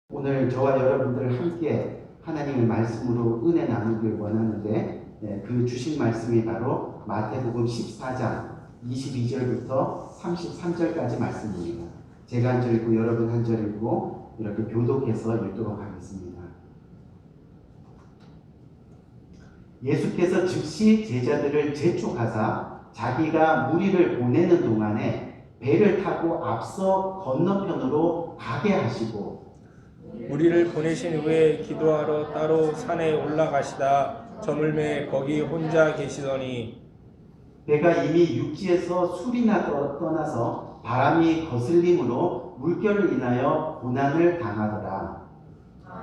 오늘 저와 여러분들 함께 하나님의 말씀으로 은혜 나누길 원하는데 그 주신 말씀이 바로 마태복음 14장 22절부터 33절까지 말씀입니다. 제가 한 절 읽고 여러분 한 절 읽고 이렇게 교독해서 읽도록 하겠습니다. 예수께서 즉시 제자들을 재촉하사 자기가 무리를 보내는 동안에 배를 타고 앞서 건너편으로 가게 하시고 무리를 보내신 후에 기도하러 따로 산에 올라가시다 저물매 거기 혼자 계시더니 배가 이미 육지에서 술이나 떠나서 바람이 거슬림으로 물결을 인하여 고난을 당하더라.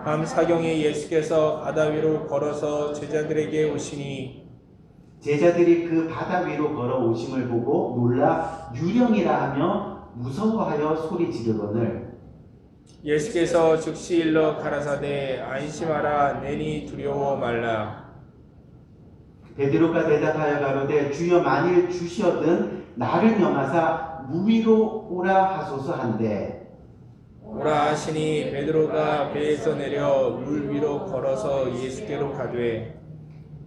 밤 사경에 예수께서 바다 위로 걸어서 제자들에게 오시니 제자들이 그 바다 위로 걸어오심을 보고 놀라 유령이라 하며 무서워하여 소리 지르거늘 예수께서 즉시 일러 가라사대 안심하라 내니 두려워 말라. 베드로가 대답하여 가로되 주여 만일 주시어든 나를 명하사 무 위로 오라 하소서 한데 오라 하시니 베드로가 배에서 내려 물 위로 걸어서 예수께로 가되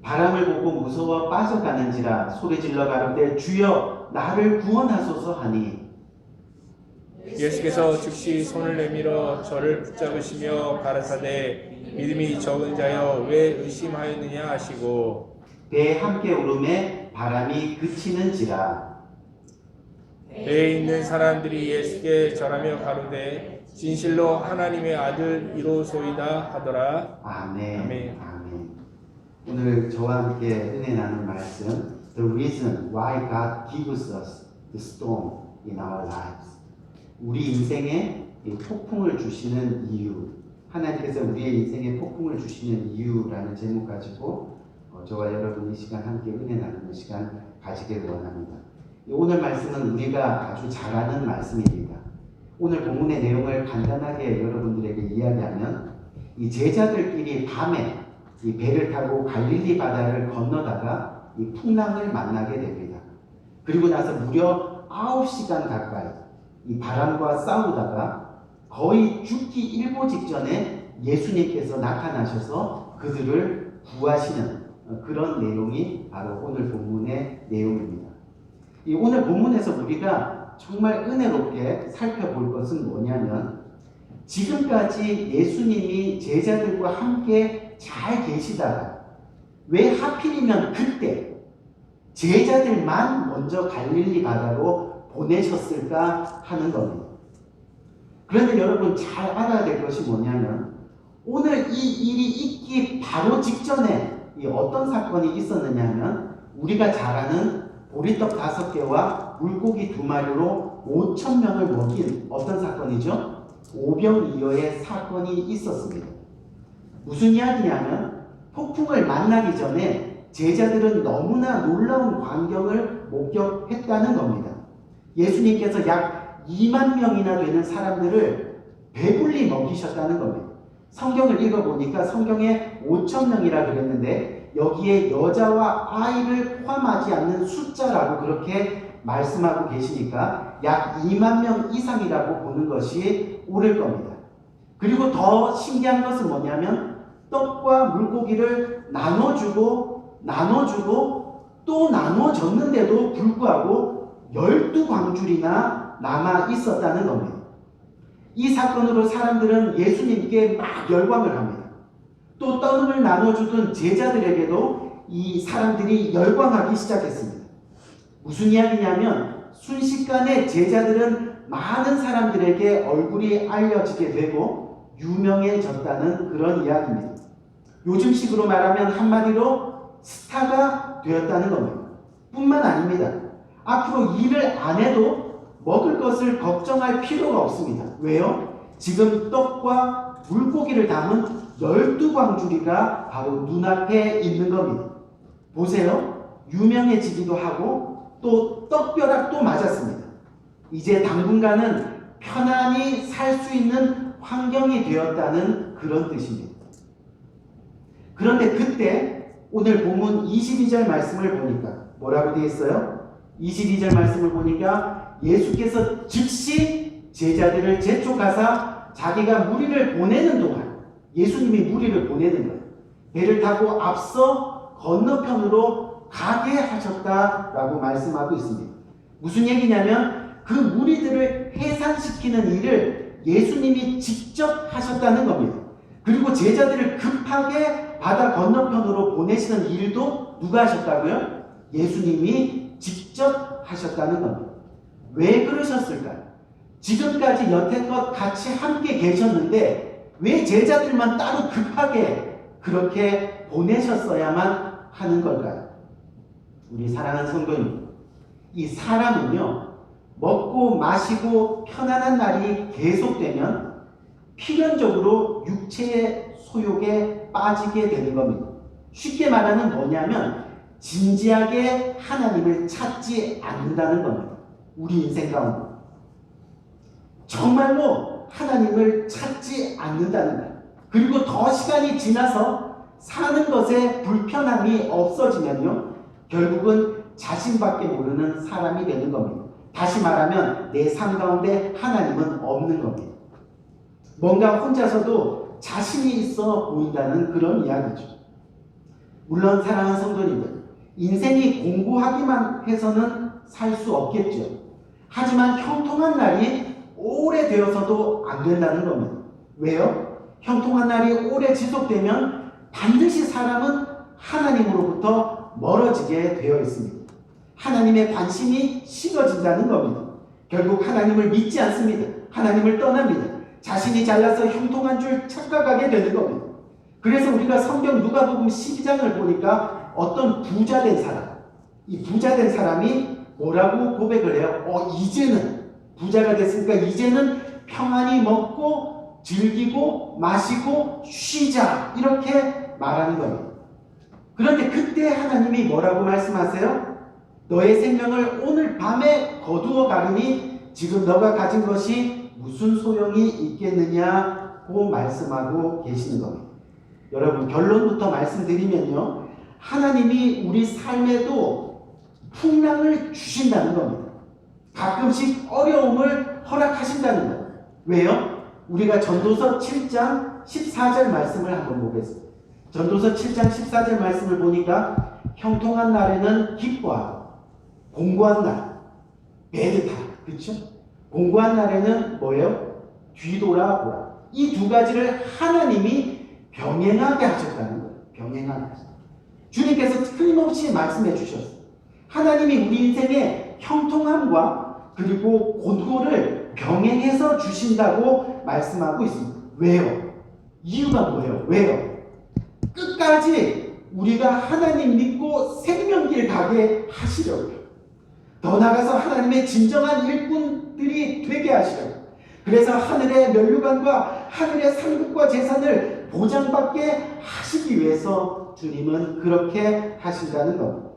바람을 보고 무서워 빠져가는지라 소리질러 가로되 주여 나를 구원하소서 하니 예수께서 즉시 손을 내밀어 저를 붙잡으시며 가라사대 믿음이 적은 자여 왜 의심하였느냐 하시고 배에 함께 오름에 바람이 그치는지라. 배에 있는 사람들이 예수께 절하며 가로되 진실로 하나님의 아들이로소이다 하더라. 아멘. 아멘. 아멘. 오늘 저와 함께 은혜 나눈 말씀 The reason why God gives us the storm in our lives. 우리 인생에 폭풍을 주시는 이유, 하나님께서 우리의 인생에 폭풍을 주시는 이유라는 제목 가지고 저와 여러분 이 시간 함께 은혜 나누는 시간 가지길 원합니다. 오늘 말씀은 우리가 아주 잘 아는 말씀입니다. 오늘 본문의 내용을 간단하게 여러분들에게 이야기하면 이 제자들끼리 밤에 이 배를 타고 갈릴리 바다를 건너다가 이 풍랑을 만나게 됩니다. 그리고 나서 무려 9시간 가까이 이 바람과 싸우다가 거의 죽기 일보 직전에 예수님께서 나타나셔서 그들을 구하시는 그런 내용이 바로 오늘 본문의 내용입니다. 이 오늘 본문에서 우리가 정말 은혜롭게 살펴볼 것은 뭐냐면 지금까지 예수님이 제자들과 함께 잘 계시다가 왜 하필이면 그때 제자들만 먼저 갈릴리 바다로 보내셨을까 하는 겁니다. 그런데 여러분 잘 알아야 될 것이 뭐냐면 오늘 이 일이 있기 바로 직전에 이 어떤 사건이 있었느냐면 우리가 잘 아는 보리떡 5개와 물고기 2마리로 5,000명을 먹인 어떤 사건이죠? 오병이어의 사건이 있었습니다. 무슨 이야기냐면 폭풍을 만나기 전에 제자들은 너무나 놀라운 광경을 목격했다는 겁니다. 예수님께서 약 2만 명이나 되는 사람들을 배불리 먹이셨다는 겁니다. 성경을 읽어보니까 성경에 5,000명이라 그랬는데 여기에 여자와 아이를 포함하지 않는 숫자라고 그렇게 말씀하고 계시니까 약 2만 명 이상이라고 보는 것이 옳을 겁니다. 그리고 더 신기한 것은 뭐냐면 떡과 물고기를 나눠주고 또 나눠줬는데도 불구하고 12광줄이나 남아 있었다는 겁니다. 이 사건으로 사람들은 예수님께 막 열광을 합니다. 또 떡을 나눠주던 제자들에게도 이 사람들이 열광하기 시작했습니다. 무슨 이야기냐면 순식간에 제자들은 많은 사람들에게 얼굴이 알려지게 되고 유명해졌다는 그런 이야기입니다. 요즘식으로 말하면 한마디로 스타가 되었다는 겁니다. 뿐만 아닙니다. 앞으로 일을 안 해도 먹을 것을 걱정할 필요가 없습니다. 왜요? 지금 떡과 물고기를 담은 12광주리가 바로 눈앞에 있는 겁니다. 보세요. 유명해지기도 하고 또 떡벼락도 맞았습니다. 이제 당분간은 편안히 살 수 있는 환경이 되었다는 그런 뜻입니다. 그런데 그때 오늘 본문 22절 말씀을 보니까 뭐라고 되어 있어요? 22절 말씀을 보니까 예수께서 즉시 제자들을 재촉하사 자기가 무리를 보내는 동안 예수님이 무리를 보내는 거예요. 배를 타고 앞서 건너편으로 가게 하셨다라고 말씀하고 있습니다. 무슨 얘기냐면 그 무리들을 해산시키는 일을 예수님이 직접 하셨다는 겁니다. 그리고 제자들을 급하게 바다 건너편으로 보내시는 일도 누가 하셨다고요? 예수님이 직접 하셨다는 겁니다. 왜 그러셨을까요? 지금까지 여태껏 같이 함께 계셨는데 왜 제자들만 따로 급하게 그렇게 보내셨어야만 하는 걸까요? 우리 사랑하는 성도님, 이 사람은요, 먹고 마시고 편안한 날이 계속되면 필연적으로 육체의 소욕에 빠지게 되는 겁니다. 쉽게 말하면 뭐냐면 진지하게 하나님을 찾지 않는다는 겁니다. 우리 인생 가운데 정말로 하나님을 찾지 않는다는 거예요. 그리고 더 시간이 지나서 사는 것에 불편함이 없어지면요, 결국은 자신밖에 모르는 사람이 되는 겁니다. 다시 말하면 내 삶 가운데 하나님은 없는 겁니다. 뭔가 혼자서도 자신이 있어 보인다는 그런 이야기죠. 물론 사랑하는 성도님들, 인생이 공고하기만 해서는 살 수 없겠죠. 하지만 형통한 날이 오래되어서도 안 된다는 겁니다. 왜요? 형통한 날이 오래 지속되면 반드시 사람은 하나님으로부터 멀어지게 되어 있습니다. 하나님의 관심이 식어진다는 겁니다. 결국 하나님을 믿지 않습니다. 하나님을 떠납니다. 자신이 잘나서 형통한 줄 착각하게 되는 겁니다. 그래서 우리가 성경 누가복음 12장을 보니까 어떤 부자된 사람, 이 부자된 사람이 뭐라고 고백을 해요? 이제는 부자가 됐으니까 이제는 평안히 먹고 즐기고 마시고 쉬자, 이렇게 말하는 겁니다. 그런데 그때 하나님이 뭐라고 말씀하세요? 너의 생명을 오늘 밤에 거두어 가리니 지금 너가 가진 것이 무슨 소용이 있겠느냐고 말씀하고 계시는 겁니다. 여러분, 결론부터 말씀드리면요, 하나님이 우리 삶에도 풍랑을 주신다는 겁니다. 가끔씩 어려움을 허락하신다는 거예요. 왜요? 우리가 전도서 7장 14절 말씀을 한번 보겠습니다. 전도서 7장 14절 말씀을 보니까 형통한 날에는 기뻐하고 공고한 날, 배드타, 그렇죠? 공고한 날에는 뭐예요? 뒤돌아보라. 이 두 가지를 하나님이 병행하게 하셨다는 거예요. 병행하게 하셨다. 주님께서 틀림없이 말씀해 주셨어요. 하나님이 우리 인생의 형통함과 그리고 곤고를 병행해서 주신다고 말씀하고 있습니다. 왜요? 이유가 뭐예요? 왜요? 끝까지 우리가 하나님 믿고 생명길 가게 하시려고요. 더 나아가서 하나님의 진정한 일꾼들이 되게 하시려고. 그래서 하늘의 면류관과 하늘의 상급과 재산을 보장받게 하시기 위해서 주님은 그렇게 하신다는 겁니다.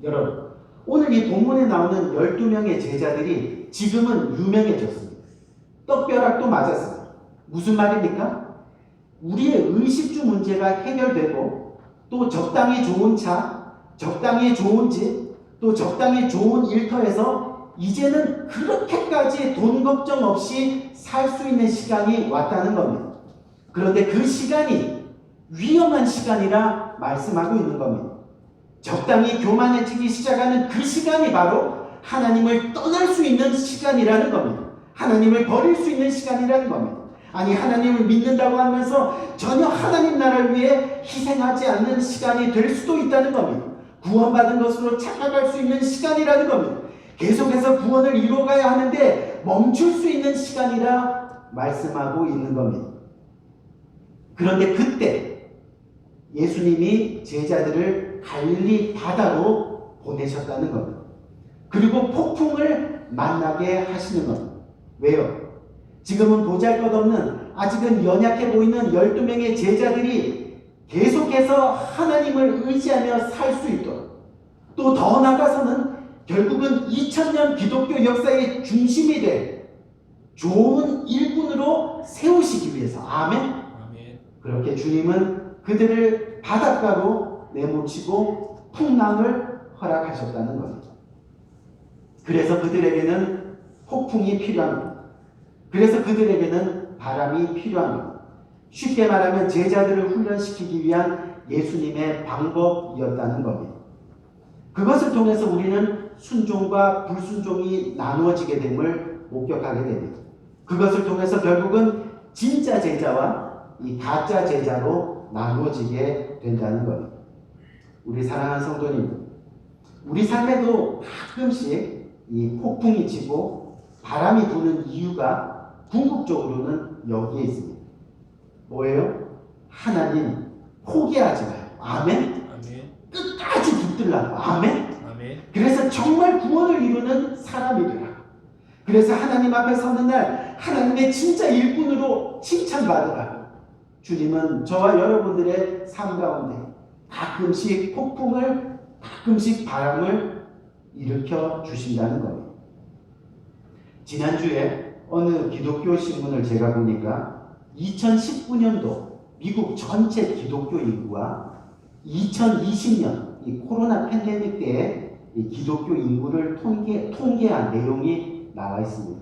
여러분, 오늘 이 본문에 나오는 12명의 제자들이 지금은 유명해졌습니다. 떡벼락도 맞았습니다. 무슨 말입니까? 우리의 의식주 문제가 해결되고 또 적당히 좋은 차, 적당히 좋은 집, 또 적당히 좋은 일터에서 이제는 그렇게까지 돈 걱정 없이 살 수 있는 시간이 왔다는 겁니다. 그런데 그 시간이 위험한 시간이라 말씀하고 있는 겁니다. 적당히 교만해지기 시작하는 그 시간이 바로 하나님을 떠날 수 있는 시간이라는 겁니다. 하나님을 버릴 수 있는 시간이라는 겁니다. 아니, 하나님을 믿는다고 하면서 전혀 하나님 나라를 위해 희생하지 않는 시간이 될 수도 있다는 겁니다. 구원받은 것으로 착각할 수 있는 시간이라는 겁니다. 계속해서 구원을 이루어가야 하는데 멈출 수 있는 시간이라 말씀하고 있는 겁니다. 그런데 그때 예수님이 제자들을 갈릴리 바다로 보내셨다는 겁니다. 그리고 폭풍을 만나게 하시는 겁니다. 왜요? 지금은 보잘것없는, 아직은 연약해 보이는 12명의 제자들이 계속해서 하나님을 의지하며 살 수 있도록, 또 더 나아가서는 결국은 2000년 기독교 역사의 중심이 될 좋은 일꾼으로 세우시기 위해서, 아멘? 그렇게 주님은 그들을 바닷가로 내모치고 풍랑을 허락하셨다는 겁니다. 그래서 그들에게는 폭풍이 필요합니다. 그래서 그들에게는 바람이 필요한 겁니다. 쉽게 말하면 제자들을 훈련시키기 위한 예수님의 방법이었다는 겁니다. 그것을 통해서 우리는 순종과 불순종이 나누어지게 됨을 목격하게 됩니다. 그것을 통해서 결국은 진짜 제자와 이 가짜 제자로 나누어지게 된다는 겁니다. 우리 사랑하는 성도님, 우리 삶에도 가끔씩 이 폭풍이 치고 바람이 부는 이유가 궁극적으로는 여기에 있습니다. 뭐예요? 하나님 포기하지 마요. 아멘? 아멘. 끝까지 붙들라고. 아멘? 아멘. 그래서 정말 구원을 이루는 사람이 되라. 그래서 하나님 앞에 서는 날 하나님의 진짜 일꾼으로 칭찬받으라. 주님은 저와 여러분들의 삶 가운데 가끔씩 폭풍을, 가끔씩 바람을 일으켜 주신다는 겁니다. 지난주에 어느 기독교 신문을 제가 보니까 2019년도 미국 전체 기독교 인구와 2020년 이 코로나 팬데믹 때의 이 기독교 인구를 통계한 내용이 나와 있습니다.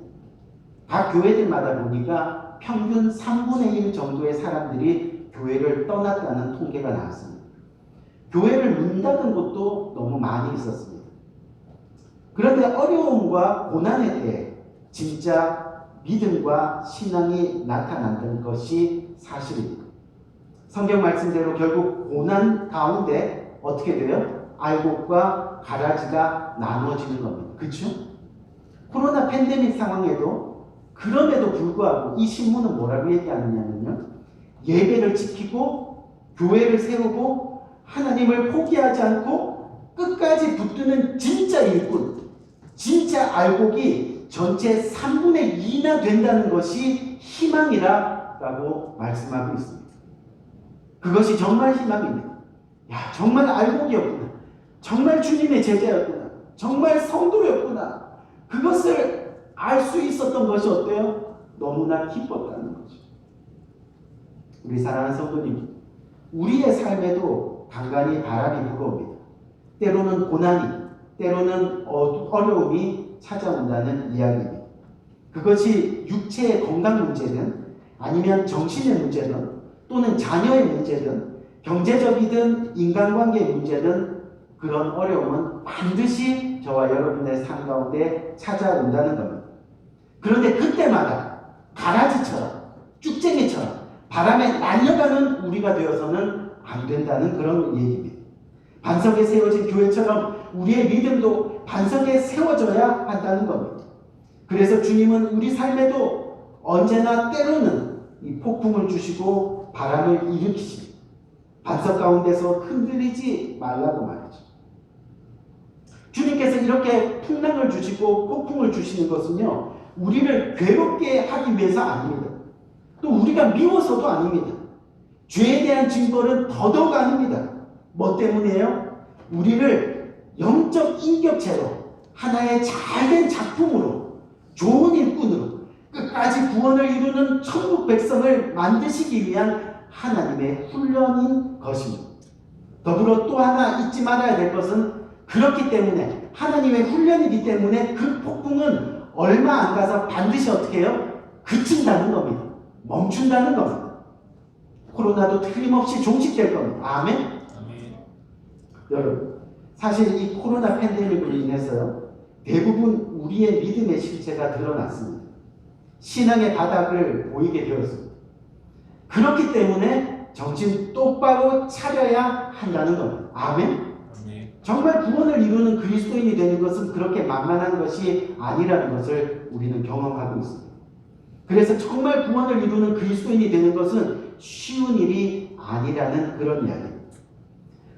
각 교회들마다 보니까 평균 3분의 1 정도의 사람들이 교회를 떠났다는 통계가 나왔습니다. 교회를 문 닫은 곳도 너무 많이 있었습니다. 그런데 어려움과 고난에 대해 진짜 믿음과 신앙이 나타난다는 것이 사실입니다. 성경 말씀대로 결국 고난 가운데 어떻게 돼요? 알곡과 가라지가 나누어지는 겁니다. 그렇죠? 코로나 팬데믹 상황에도 그럼에도 불구하고 이 신문은 뭐라고 얘기하느냐면요. 예배를 지키고 교회를 세우고 하나님을 포기하지 않고 끝까지 붙드는 진짜 일꾼, 진짜 알곡이 전체 3분의 2나 된다는 것이 희망이라고 말씀하고 있습니다. 그것이 정말 희망입니다. 야, 정말 알곡이었구나. 정말 주님의 제자였구나. 정말 성도였구나. 그것을 알 수 있었던 것이 어때요? 너무나 기뻤다는 거죠. 우리 사랑하는 성도님, 우리의 삶에도 간간히 바람이 불어옵니다. 때로는 고난이, 때로는 어려움이 찾아온다는 이야기입니다. 그것이 육체의 건강 문제든 아니면 정신의 문제든 또는 자녀의 문제든 경제적이든 인간관계 문제든 그런 어려움은 반드시 저와 여러분의 삶 가운데 찾아온다는 겁니다. 그런데 그때마다 가라지처럼 쭉쟁이처럼 바람에 날려가는 우리가 되어서는 안 된다는 그런 얘기입니다. 반석에 세워진 교회처럼 우리의 믿음도 반석에 세워져야 한다는 겁니다. 그래서 주님은 우리 삶에도 언제나 때로는 이 폭풍을 주시고 바람을 일으키십니다. 반석 가운데서 흔들리지 말라고 말이죠. 주님께서 이렇게 풍랑을 주시고 폭풍을 주시는 것은요, 우리를 괴롭게 하기 위해서 아닙니다. 또 우리가 미워서도 아닙니다. 죄에 대한 징벌은 더더욱 아닙니다. 뭐 때문이에요? 우리를 영적 인격체로 하나의 잘된 작품으로 좋은 일꾼으로 끝까지 구원을 이루는 천국 백성을 만드시기 위한 하나님의 훈련인 것입니다. 더불어 또 하나 잊지 말아야 될 것은 그렇기 때문에 하나님의 훈련이기 때문에 그 폭풍은 얼마 안 가서 반드시 어떻게 해요? 그친다는 겁니다. 멈춘다는 겁니다. 코로나도 틀림없이 종식될 겁니다. 아멘? 아멘. 여러분, 사실 이 코로나 팬데믹으로 인해서요, 대부분 우리의 믿음의 실체가 드러났습니다. 신앙의 바닥을 보이게 되었습니다. 그렇기 때문에 정신 똑바로 차려야 한다는 겁니다. 아멘? 정말 구원을 이루는 그리스도인이 되는 것은 그렇게 만만한 것이 아니라는 것을 우리는 경험하고 있습니다. 그래서 정말 구원을 이루는 그리스도인이 되는 것은 쉬운 일이 아니라는 그런 이야기입니다.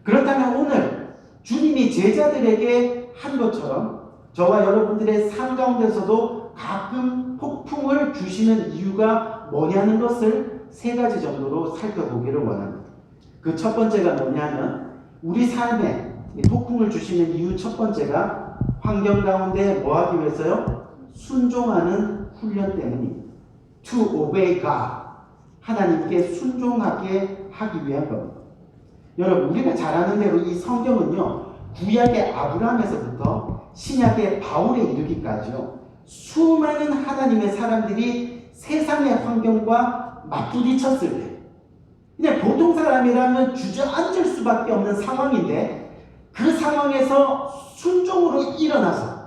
그렇다면 오늘 주님이 제자들에게 한 것처럼 저와 여러분들의 삶 가운데서도 가끔 폭풍을 주시는 이유가 뭐냐는 것을 세 가지 정도로 살펴보기를 원합니다. 그 첫 번째가 뭐냐면 우리 삶에 폭풍을 주시는 이유 첫 번째가 환경 가운데 뭐 하기 위해서요? 순종하는 훈련 때문입니다. To obey God. 하나님께 순종하게 하기 위한 겁니다. 여러분, 우리가 잘 아는 대로 이 성경은요, 구약의 아브라함에서부터 신약의 바울에 이르기까지요, 수많은 하나님의 사람들이 세상의 환경과 맞부딪혔을 때 그냥 보통 사람이라면 주저앉을 수밖에 없는 상황인데 그 상황에서 순종으로 일어나서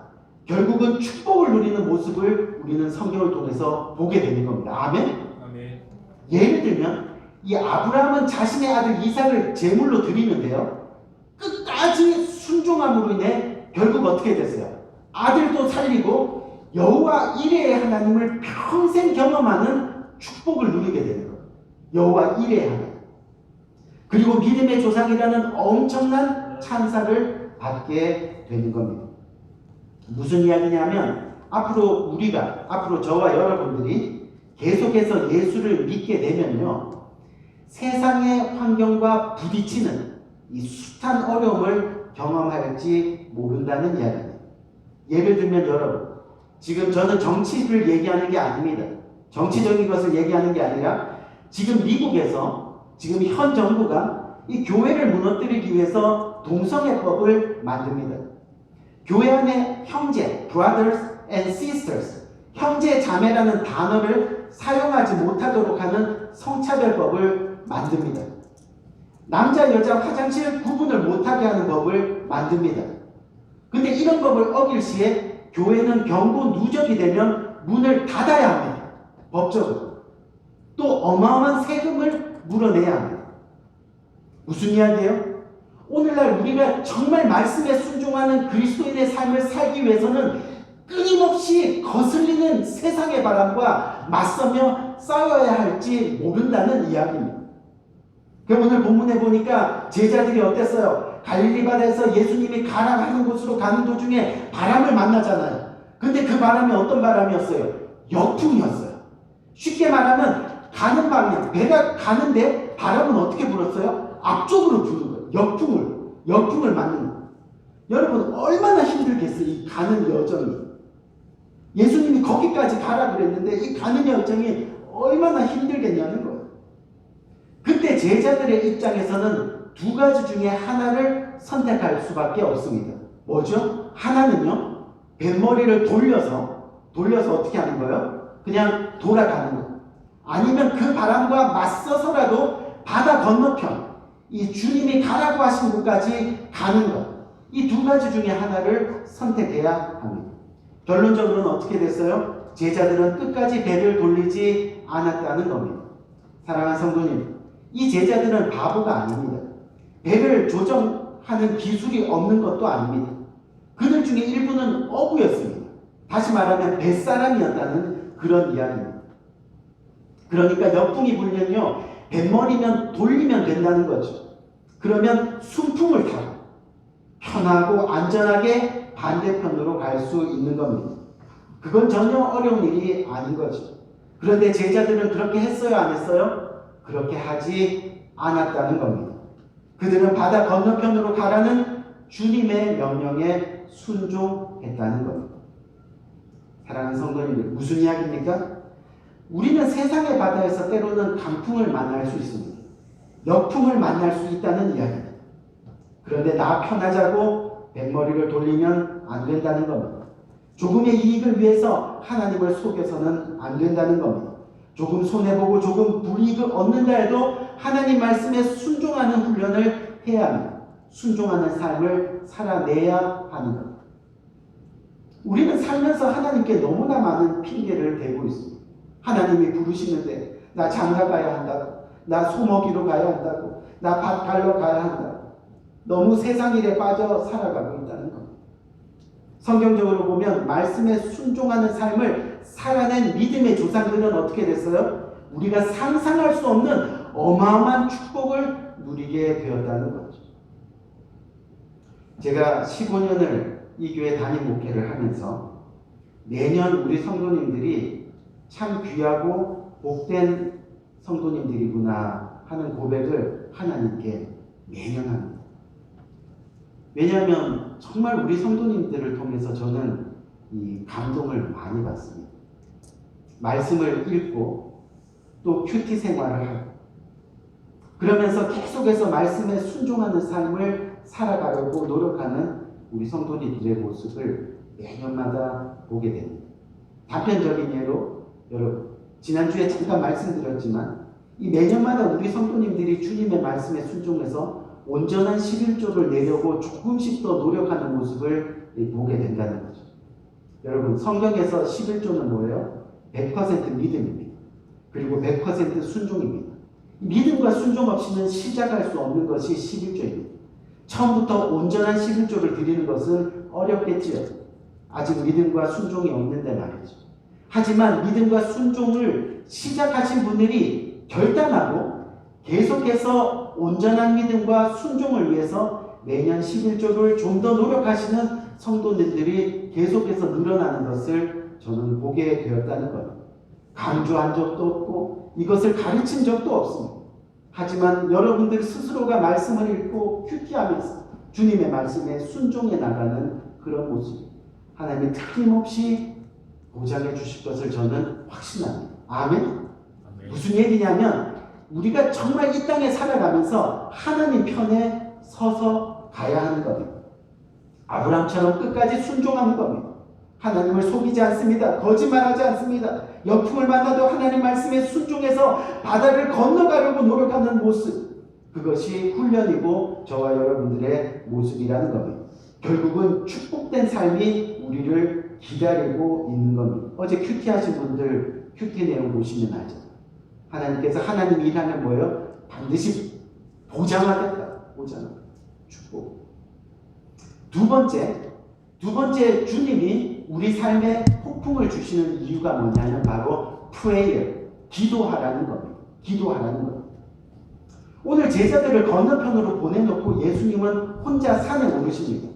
결국은 축복을 누리는 모습을 우리는 성경을 통해서 보게 되는 겁니다. 아멘? 아멘. 예를 들면 이 아브라함은 자신의 아들 이삭을 제물로 드리는데요. 끝까지 순종함으로 인해 결국 어떻게 됐어요? 아들도 살리고 여호와 이레의 하나님을 평생 경험하는 축복을 누리게 되는 거예요. 여호와 이레의 하나님. 그리고 믿음의 조상이라는 엄청난 찬사를 받게 되는 겁니다. 무슨 이야기냐면 앞으로 저와 여러분들이 계속해서 예수를 믿게 되면요. 세상의 환경과 부딪히는 이 숱한 어려움을 경험할지 모른다는 이야기입니다. 예를 들면 여러분, 지금 저는 정치를 얘기하는 게 아닙니다. 정치적인 것을 얘기하는 게 아니라 지금 미국에서 지금 현 정부가 이 교회를 무너뜨리기 위해서 동성애법을 만듭니다. 교회 안에 형제, brothers and sisters, 형제 자매라는 단어를 사용하지 못하도록 하는 성차별법을 만듭니다. 남자 여자 화장실 구분을 못하게 하는 법을 만듭니다. 근데 이런 법을 어길 시에 교회는 경고 누적이 되면 문을 닫아야 합니다. 법적으로. 또 어마어마한 세금을 물어내야 합니다. 무슨 이야기예요? 오늘날 우리가 정말 말씀에 순종하는 그리스도인의 삶을 살기 위해서는 끊임없이 거슬리는 세상의 바람과 맞서며 싸워야 할지 모른다는 이야기입니다. 오늘 본문에 보니까 제자들이 어땠어요? 갈릴리 바다에서 예수님이 가라가는 곳으로 가는 도중에 바람을 만나잖아요. 근데 그 바람이 어떤 바람이었어요? 역풍이었어요. 쉽게 말하면 가는 방향, 배가 가는데 바람은 어떻게 불었어요? 앞쪽으로 부는 거예요. 역풍을 맞는 거예요. 여러분 얼마나 힘들겠어요, 이 가는 여정이. 예수님이 거기까지 가라 그랬는데 이 가는 여정이 얼마나 힘들겠냐는 거예요. 그때 제자들의 입장에서는 두 가지 중에 하나를 선택할 수밖에 없습니다. 뭐죠? 하나는요, 뱃머리를 돌려서 어떻게 하는 거예요? 그냥 돌아가는 거예요. 아니면 그 바람과 맞서서라도 바다 건너편, 이 주님이 가라고 하신 곳까지 가는 것. 이 두 가지 중에 하나를 선택해야 합니다. 결론적으로는 어떻게 됐어요? 제자들은 끝까지 배를 돌리지 않았다는 겁니다. 사랑하는 성도님, 이 제자들은 바보가 아닙니다. 배를 조정하는 기술이 없는 것도 아닙니다. 그들 중에 일부는 어부였습니다. 다시 말하면 뱃사람이었다는 그런 이야기입니다. 그러니까 역풍이 불면요, 뱃머리면 돌리면 된다는 거죠. 그러면 순풍을 타고 편하고 안전하게 반대편으로 갈 수 있는 겁니다. 그건 전혀 어려운 일이 아닌 거죠. 그런데 제자들은 그렇게 했어요, 안 했어요? 그렇게 하지 않았다는 겁니다. 그들은 바다 건너편으로 가라는 주님의 명령에 순종했다는 겁니다. 사랑하는 성도님들, 무슨 이야기입니까? 우리는 세상의 바다에서 때로는 강풍을 만날 수 있습니다. 역풍을 만날 수 있다는 이야기입니다. 그런데 나 편하자고 뱃머리를 돌리면 안 된다는 겁니다. 조금의 이익을 위해서 하나님을 속여서는 안 된다는 겁니다. 조금 손해보고 조금 불이익을 얻는다 해도 하나님 말씀에 순종하는 훈련을 해야 합니다. 순종하는 삶을 살아내야 하는 겁니다. 우리는 살면서 하나님께 너무나 많은 핑계를 대고 있습니다. 하나님이 부르시는데 나 장가 가야 한다고, 나 소먹이로 가야 한다고, 나 밭 갈러 가야 한다고. 너무 세상 일에 빠져 살아가고 있다는 겁니다. 성경적으로 보면 말씀에 순종하는 삶을 살아낸 믿음의 조상들은 어떻게 됐어요? 우리가 상상할 수 없는 어마어마한 축복을 누리게 되었다는 거죠. 제가 15년을 이 교회 담임 목회를 하면서 매년 우리 성도님들이 참 귀하고 복된 성도님들이구나 하는 고백을 하나님께 매년 합니다. 왜냐하면 정말 우리 성도님들을 통해서 저는 이 감동을 많이 받습니다. 말씀을 읽고 또 큐티 생활을 하고 그러면서 계속해서 말씀에 순종하는 삶을 살아가려고 노력하는 우리 성도님들의 모습을 매년마다 보게 됩니다. 단편적인 예로 여러분 지난주에 잠깐 말씀드렸지만 이 매년마다 우리 성도님들이 주님의 말씀에 순종해서 온전한 11조를 내려고 조금씩 더 노력하는 모습을 보게 된다는 거죠. 여러분 성경에서 11조는 뭐예요? 100% 믿음입니다. 그리고 100% 순종입니다. 믿음과 순종 없이는 시작할 수 없는 것이 11조입니다. 처음부터 온전한 11조를 드리는 것은 어렵겠지요. 아직 믿음과 순종이 없는데 말이죠. 하지만 믿음과 순종을 시작하신 분들이 결단하고 계속해서 온전한 믿음과 순종을 위해서 매년 11조를 좀 더 노력하시는 성도님들이 계속해서 늘어나는 것을 저는 보게 되었다는 거예요. 강조한 적도 없고 이것을 가르친 적도 없습니다. 하지만 여러분들 스스로가 말씀을 읽고 큐티하면서 주님의 말씀에 순종해 나가는 그런 모습, 하나님이 틀림없이 보장해 주실 것을 저는 확신합니다. 아멘? 무슨 얘기냐면 우리가 정말 이 땅에 살아가면서 하나님 편에 서서 가야 하는 겁니다. 아브라함처럼 끝까지 순종하는 겁니다. 하나님을 속이지 않습니다. 거짓말하지 않습니다. 역풍을 만나도 하나님 말씀에 순종해서 바다를 건너가려고 노력하는 모습, 그것이 훈련이고 저와 여러분들의 모습이라는 겁니다. 결국은 축복된 삶이 우리를 기다리고 있는 겁니다. 어제 큐티 하신 분들 큐티 내용 보시면 알죠. 하나님께서 하나님 일하면 뭐예요? 반드시 보장하겠다. 축복. 두 번째 주님이 우리 삶에 폭풍을 주시는 이유가 뭐냐면 바로 prayer, 기도하라는 겁니다. 오늘 제자들을 건너편으로 보내놓고 예수님은 혼자 산에 오르십니다.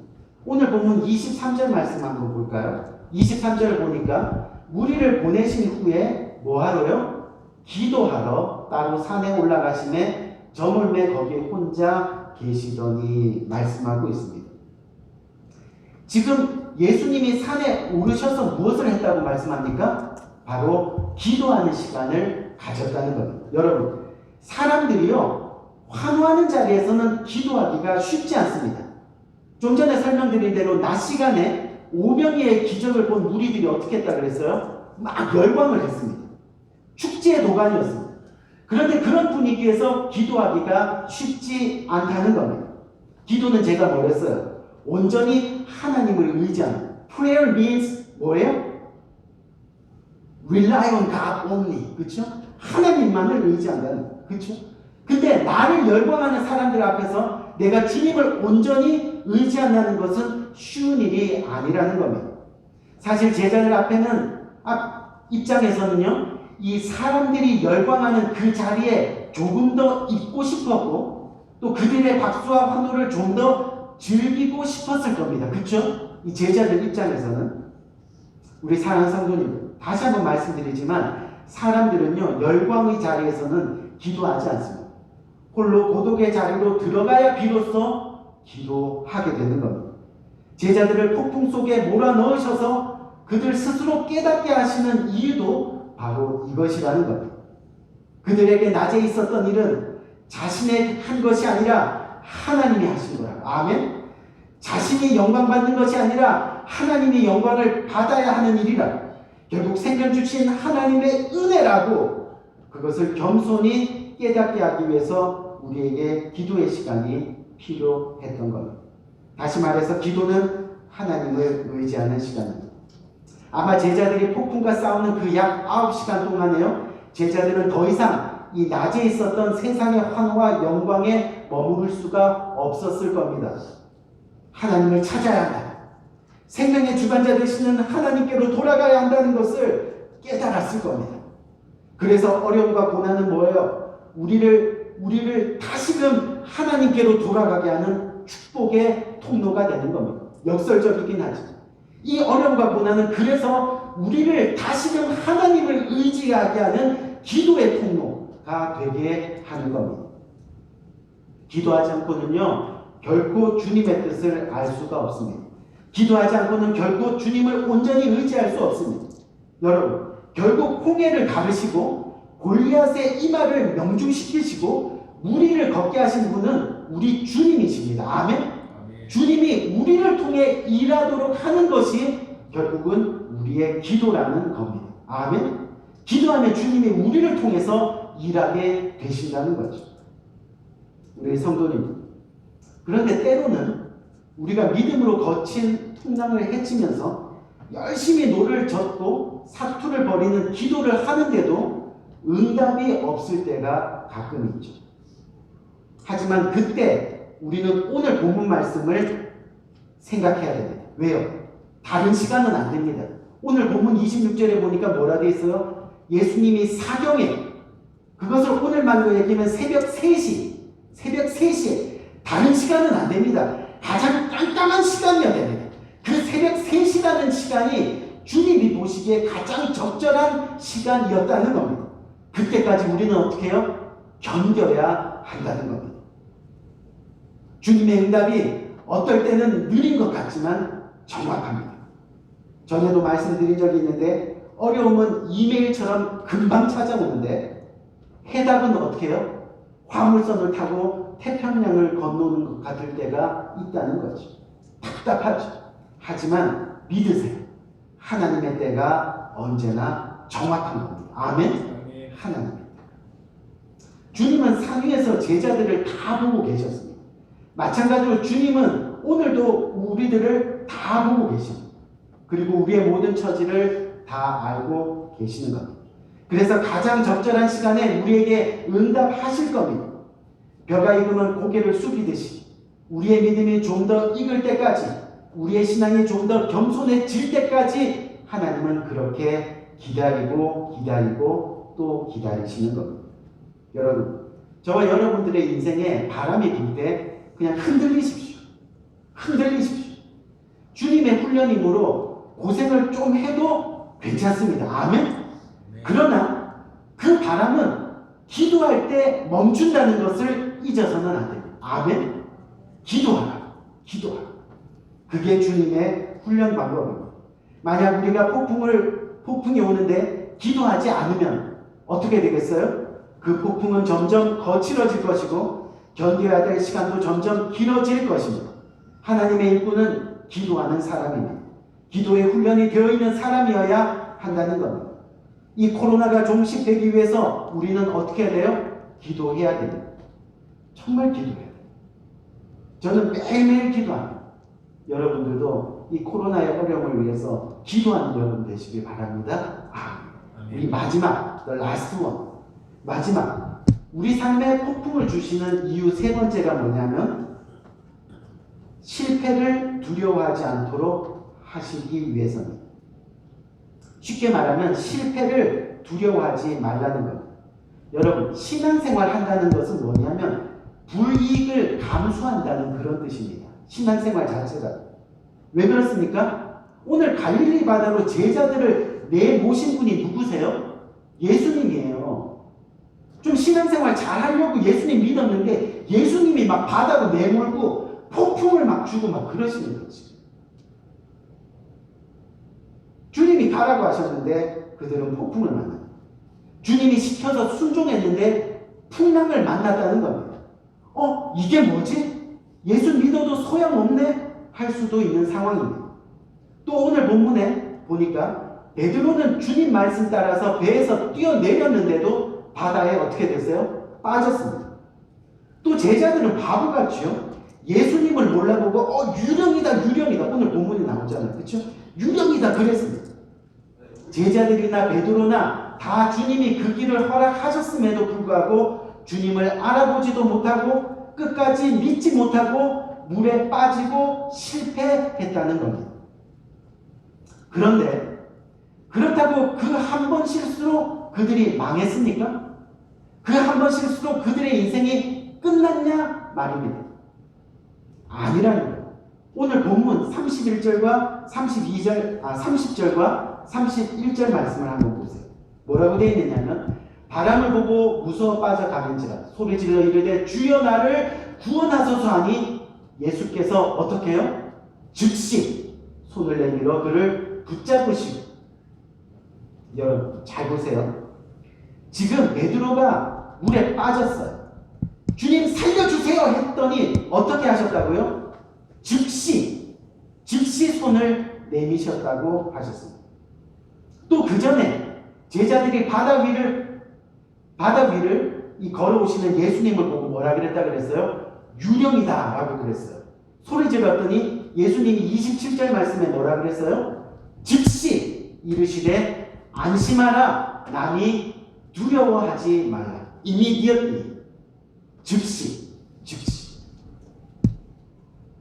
오늘 본문 23절 말씀 한번 볼까요? 23절을 보니까 우리를 보내신 후에 뭐하러요? 기도하러 따로 산에 올라가심에 저물매 거기에 혼자 계시더니 말씀하고 있습니다. 지금 예수님이 산에 오르셔서 무엇을 했다고 말씀합니까? 바로 기도하는 시간을 가졌다는 겁니다. 여러분, 사람들이요 환호하는 자리에서는 기도하기가 쉽지 않습니다. 좀 전에 설명드린 대로 낮 시간에 오병이의 기적을 본 무리들이 어떻게 했다 그랬어요? 막 열광을 했습니다. 축제의 도가니였습니다. 그런데 그런 분위기에서 기도하기가 쉽지 않다는 겁니다. 기도는 제가 뭐랬어요? 온전히 하나님을 의지하는. Prayer means 뭐예요? Rely on God only. 그렇죠? 하나님만을 의지한다는. 그렇죠? 근데 나를 열광하는 사람들 앞에서 내가 주님을 온전히 의지한다는 것은 쉬운 일이 아니라는 겁니다. 사실 제자들 입장에서는요, 이 사람들이 열광하는 그 자리에 조금 더 있고 싶었고, 또 그들의 박수와 환호를 좀 더 즐기고 싶었을 겁니다. 그렇죠? 이 제자들 입장에서는 우리 사랑하는 성도님들, 다시 한번 말씀드리지만 사람들은요, 열광의 자리에서는 기도하지 않습니다. 홀로 고독의 자리로 들어가야 비로소 기도하게 되는 겁니다. 제자들을 폭풍 속에 몰아넣으셔서 그들 스스로 깨닫게 하시는 이유도 바로 이것이라는 겁니다. 그들에게 낮에 있었던 일은 자신의 한 것이 아니라 하나님이 하신 거라고. 아멘? 자신이 영광받는 것이 아니라 하나님이 영광을 받아야 하는 일이라. 결국 생명 주신 하나님의 은혜라고 그것을 겸손히 깨닫게 하기 위해서 우리에게 기도의 시간이 필요했던 겁니다. 다시 말해서 기도는 하나님을 의지하는 시간입니다. 아마 제자들이 폭풍과 싸우는 그 약 9시간 동안에요, 제자들은 더 이상 이 낮에 있었던 세상의 환호와 영광에 머무를 수가 없었을 겁니다. 하나님을 찾아야 한다. 생명의 주관자 되시는 하나님께로 돌아가야 한다는 것을 깨달았을 겁니다. 그래서 어려움과 고난은 뭐예요? 우리를 다시금 하나님께로 돌아가게 하는 축복의 통로가 되는 겁니다. 역설적이긴 하죠. 이 어려움과 고난은 그래서 우리를 다시금 하나님을 의지하게 하는 기도의 통로가 되게 하는 겁니다. 기도하지 않고는요, 결코 주님의 뜻을 알 수가 없습니다. 기도하지 않고는 결코 주님을 온전히 의지할 수 없습니다. 여러분, 결국 홍해를 가르시고 골리앗의 이마를 명중시키시고 무리를 걷게 하신 분은 우리 주님이십니다. 아멘? 주님이 우리를 통해 일하도록 하는 것이 결국은 우리의 기도라는 겁니다. 아멘. 기도하면 주님이 우리를 통해서 일하게 되신다는 거죠. 우리 성도님. 그런데 때로는 우리가 믿음으로 거친 풍랑을 헤치면서 열심히 노를 젓고 사투를 벌이는 기도를 하는데도 응답이 없을 때가 가끔 있죠. 하지만 그때 우리는 오늘 본문 말씀을 생각해야 됩니다. 왜요? 다른 시간은 안 됩니다. 오늘 본문 26절에 보니까 뭐라 돼 있어요? 예수님이 사경에, 그것을 오늘말로 얘기하면 새벽 3시에 다른 시간은 안 됩니다. 가장 깜깜한 시간이어야 됩니다. 그 새벽 3시라는 시간이 주님이 보시기에 가장 적절한 시간이었다는 겁니다. 그때까지 우리는 어떻게 해요? 견뎌야 한다는 겁니다. 주님의 응답이 어떨 때는 느린 것 같지만 정확합니다. 전에도 말씀드린 적이 있는데 어려움은 이메일처럼 금방 찾아오는데 해답은 어떻게 해요? 화물선을 타고 태평양을 건너는 것 같을 때가 있다는 거죠. 답답하죠. 하지만 믿으세요. 하나님의 때가 언제나 정확한 겁니다. 아멘? 하나님의 때. 주님은 산 위에서 제자들을 다 보고 계셨습니다. 마찬가지로 주님은 오늘도 우리들을 다 보고 계십니다. 그리고 우리의 모든 처지를 다 알고 계시는 겁니다. 그래서 가장 적절한 시간에 우리에게 응답하실 겁니다. 벼가 익으면 고개를 숙이듯이 우리의 믿음이 좀 더 익을 때까지, 우리의 신앙이 좀 더 겸손해질 때까지 하나님은 그렇게 기다리고 또 기다리시는 겁니다. 여러분, 저와 여러분들의 인생에 바람이 불 때 그냥 흔들리십시오. 주님의 훈련이므로 고생을 좀 해도 괜찮습니다. 아멘? 그러나 그 바람은 기도할 때 멈춘다는 것을 잊어서는 안 됩니다. 아멘? 기도하라. 그게 주님의 훈련 방법입니다. 만약 우리가 폭풍이 오는데 기도하지 않으면 어떻게 되겠어요? 그 폭풍은 점점 거칠어질 것이고 견뎌야 될 시간도 점점 길어질 것입니다. 하나님의 일꾼은 기도하는 사람입니다. 기도에 훈련이 되어 있는 사람이어야 한다는 겁니다. 이 코로나가 종식되기 위해서 우리는 어떻게 해야 돼요? 기도해야 됩니다. 정말 기도해야 돼요. 저는 매일매일 기도합니다. 여러분들도 이 코로나의 어려움을 위해서 기도하는 여러분 되시길 바랍니다. 우리 마지막, the last one. 마지막, 우리 삶에 폭풍을 주시는 이유 세 번째가 뭐냐면 실패를 두려워하지 않도록 하시기 위해서입니다. 쉽게 말하면 실패를 두려워하지 말라는 겁니다. 여러분, 신앙생활 한다는 것은 뭐냐면 불이익을 감수한다는 그런 뜻입니다. 신앙생활 자체가. 왜 그렇습니까? 오늘 갈릴리 바다로 제자들을 내모신 분이 누구세요? 예수님이에요. 좀 신앙생활 잘 하려고 예수님 믿었는데 예수님이 막 바다로 내몰고 폭풍을 막 주고 막 그러시는 거지. 주님이 가라고 하셨는데 그들은 폭풍을 만납니다. 주님이 시켜서 순종했는데 풍랑을 만났다는 겁니다. 이게 뭐지? 예수 믿어도 소용없네? 할 수도 있는 상황입니다. 또 오늘 본문에 보니까 베드로는 주님 말씀 따라서 배에서 뛰어내렸는데도 바다에 어떻게 됐어요? 빠졌습니다. 또 제자들은 바보같이요. 예수님을 몰라보고 유령이다. 오늘 본문에 나오잖아요. 그렇죠? 유령이다 그랬습니다. 제자들이나 베드로나 다 주님이 그 길을 허락하셨음에도 불구하고 주님을 알아보지도 못하고 끝까지 믿지 못하고 물에 빠지고 실패했다는 겁니다. 그런데 그렇다고 그 한 번 실수로 그들이 망했습니까? 그 한 번 실수로 그들의 인생이 끝났냐 말입니다. 아니라는 거예요. 오늘 본문 31절과 30절과 31절 말씀을 한번 보세요. 뭐라고 되어 있느냐면 바람을 보고 무서워 빠져가는지라 소리질러 이르되 주여 나를 구원하소서 하니 예수께서 어떻게 해요? 즉시 손을 내밀어 그를 붙잡으시고. 여러분 잘 보세요. 지금 베드로가 물에 빠졌어요. 주님 살려주세요 했더니 어떻게 하셨다고요? 즉시 손을 내미셨다고 하셨습니다. 또 그 전에 제자들이 바다 위를 이 걸어오시는 예수님을 보고 뭐라 그랬다 그랬어요? 유령이다 라고 그랬어요. 소리 질렀더니 예수님이 27절 말씀에 뭐라 그랬어요? 즉시 이르시되 안심하라, 남이 두려워하지 말라. immediately, 즉시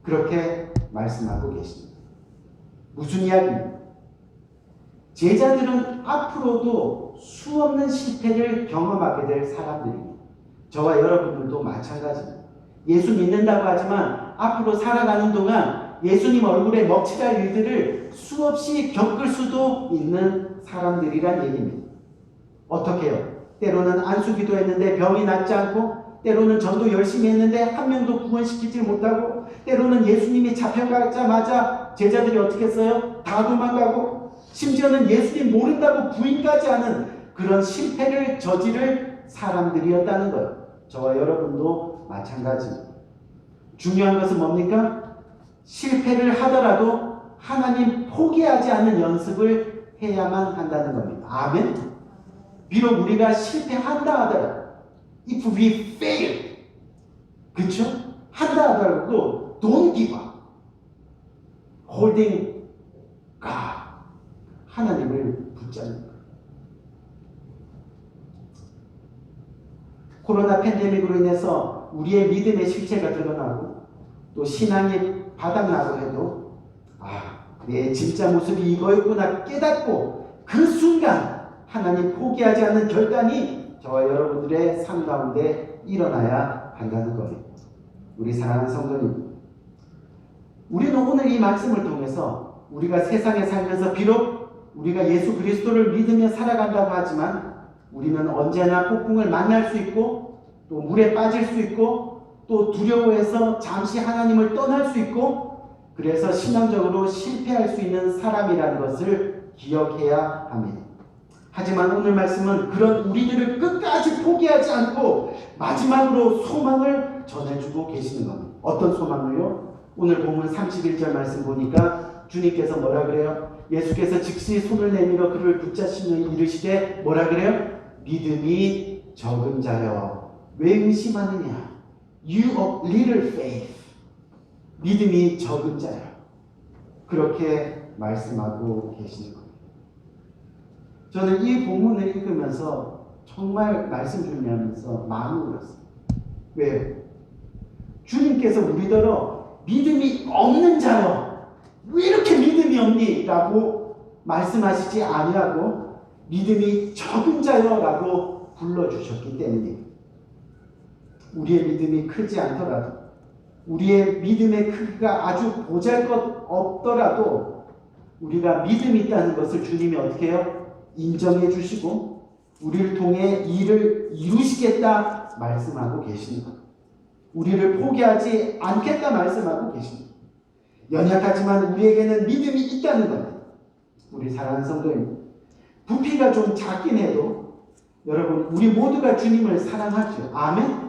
그렇게 말씀하고 계십니다. 무슨 이야기입니까? 제자들은 앞으로도 수없는 실패를 경험하게 될 사람들입니다. 저와 여러분들도 마찬가지입니다. 예수 믿는다고 하지만 앞으로 살아가는 동안 예수님 얼굴에 먹칠할 일들을 수없이 겪을 수도 있는 사람들이란 얘기입니다. 어떻게 해요? 때로는 안수기도 했는데 병이 낫지 않고, 때로는 전도 열심히 했는데 한 명도 구원시키지 못하고, 때로는 예수님이 잡혀가자마자 제자들이 어떻게 했어요? 다 도망가고, 심지어는 예수님 모른다고 부인까지 하는 그런 실패를 저지를 사람들이었다는 거예요. 저와 여러분도 마찬가지입니다. 중요한 것은 뭡니까? 실패를 하더라도 하나님 포기하지 않는 연습을 해야만 한다는 겁니다. 아멘? 비록 우리가 실패한다 하더라도, if we fail, 그쵸? 한다 하더라도 don't give up. holding God. 하나님을 붙잡는 거예요. 코로나 팬데믹으로 인해서 우리의 믿음의 실체가 드러나고 또 신앙이 바닥나고 해도 내 진짜 모습이 이거였구나 깨닫고 그 순간 하나님 포기하지 않는 결단이 저와 여러분들의 삶 가운데 일어나야 한다는 거예요. 우리 사랑하는 성도님, 우리는 오늘 이 말씀을 통해서 우리가 세상에 살면서 비록 우리가 예수 그리스도를 믿으며 살아간다고 하지만 우리는 언제나 폭풍을 만날 수 있고 또 물에 빠질 수 있고 또 두려워해서 잠시 하나님을 떠날 수 있고 그래서 신앙적으로 실패할 수 있는 사람이라는 것을 기억해야 합니다. 하지만 오늘 말씀은 그런 우리들을 끝까지 포기하지 않고 마지막으로 소망을 전해주고 계시는 겁니다. 어떤 소망을요? 오늘 본문 31절 말씀 보니까 주님께서 뭐라 그래요? 예수께서 즉시 손을 내밀어 그를 붙잡으시며 이르시되 뭐라 그래요? 믿음이 적은 자여 왜 의심하느냐? You of little faith. 믿음이 적은 자여. 그렇게 말씀하고 계시는 겁니다. 저는 이 본문을 읽으면서 정말 말씀 준비하면서 마음이 울었어요. 왜요? 주님께서 우리더러 믿음이 없는 자여 왜 이렇게 믿음이 없니? 라고 말씀하시지 아니하고 믿음이 적은 자여 라고 불러주셨기 때문입니다. 우리의 믿음이 크지 않더라도 우리의 믿음의 크기가 아주 보잘것없더라도 우리가 믿음이 있다는 것을 주님이 어떻게 해요? 인정해 주시고 우리를 통해 일을 이루시겠다 말씀하고 계시는 것. 우리를 포기하지 않겠다 말씀하고 계십니다. 연약하지만 우리에게는 믿음이 있다는 겁니다. 우리 사랑하는 성도님, 부피가 좀 작긴 해도 여러분 우리 모두가 주님을 사랑하죠. 아멘?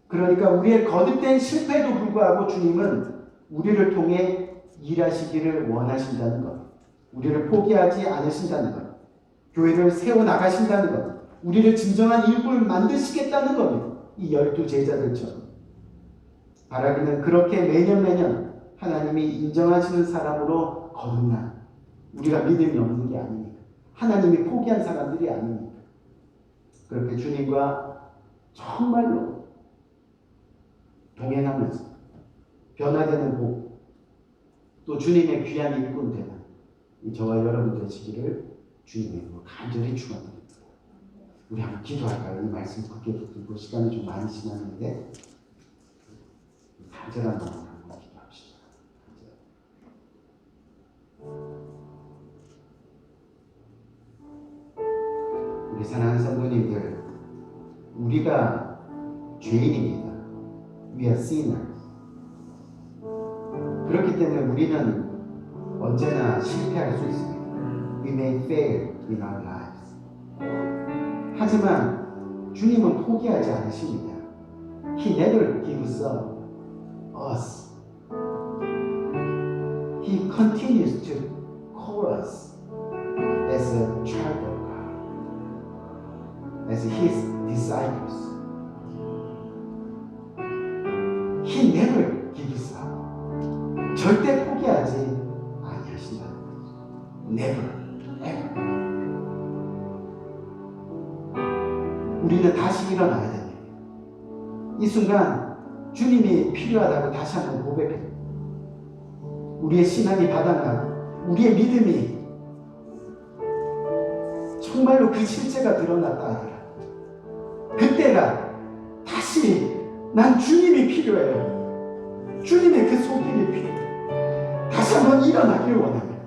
그러니까 우리의 거듭된 실패에도 불구하고 주님은 우리를 통해 일하시기를 원하신다는 것. 우리를 포기하지 않으신다는 것. 교회를 세워나가신다는 것. 우리를 진정한 일꾼을 만드시겠다는 겁니다. 이 12 제자들처럼. 바라기는 그렇게 매년 하나님이 인정하시는 사람으로 거듭난 우리가 믿음이 없는 게 아니니까. 하나님이 포기한 사람들이 아니니까. 그렇게 주님과 정말로 동행하면서 변화되는 복, 또 주님의 귀한 일꾼 되는 저와 여러분 되시기를 주님의 이름으로 간절히 축원합니다. 우리 한번 기도할까요? 이 말씀 굳게 붙들고 시간이 좀 많이 지났는데 간절한 마음으로 한번 기도합시다. 우리 사랑하는 성도님들, 우리가 죄인입니다. We are sinners. 그렇기 때문에 우리는 언제나 실패할 수 있습니다. We may fail in our lives. 하지만 주님은 포기하지 않으십니다. He never gives up us. He continues to call us as as a child of God, as his disciples. He never gives up. 절대 포기하지 아니하신다는 거죠. Never, ever. 우리는 다시 일어나야 됩니다. 이 순간 주님이 필요하다고 다시 한번 고백해요. 우리의 신앙이 바닥나고 우리의 믿음이 정말로 그 실체가 드러났다 하더라. 그때가 다시 난 주님이 필요해요. 주님의 그 손길이 필요해요. 다시 한번 일어나기를 원합니다.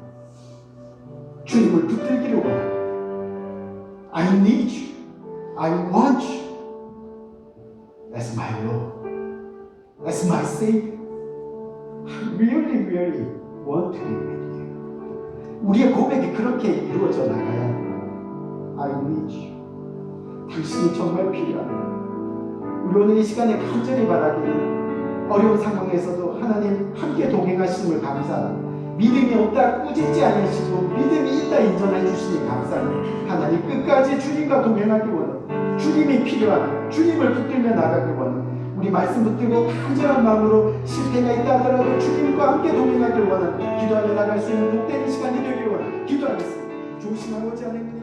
주님을 붙들기를 원합니다. I need you. I want you. That's my Lord. That's my Savior. I really, really want to be with you. 우리의 고백이 그렇게 이루어져 나가야 합니다. I need you. 당신이 정말 필요합니다. 우리 오늘 이 시간에 간절히 바라기는 어려운 상황에서도 하나님 함께 동행하심을 감사합니다. 믿음이 없다 꾸짖지 않으시고 믿음이 있다 인정해 주시니 감사합니다. 하나님 끝까지 주님과 동행하기 원합니다. 주님이 필요합니다. 주님을 붙들며 나가기 원합니다. 우리 말씀 붙들고 간절한 마음으로 실패가 있다 하더라도 주님과 함께 동행하길 원합니다. 기도하며 나갈 수 있는 복된 시간이 되길 원합니다. 기도하겠습니다. 조심하고자 하는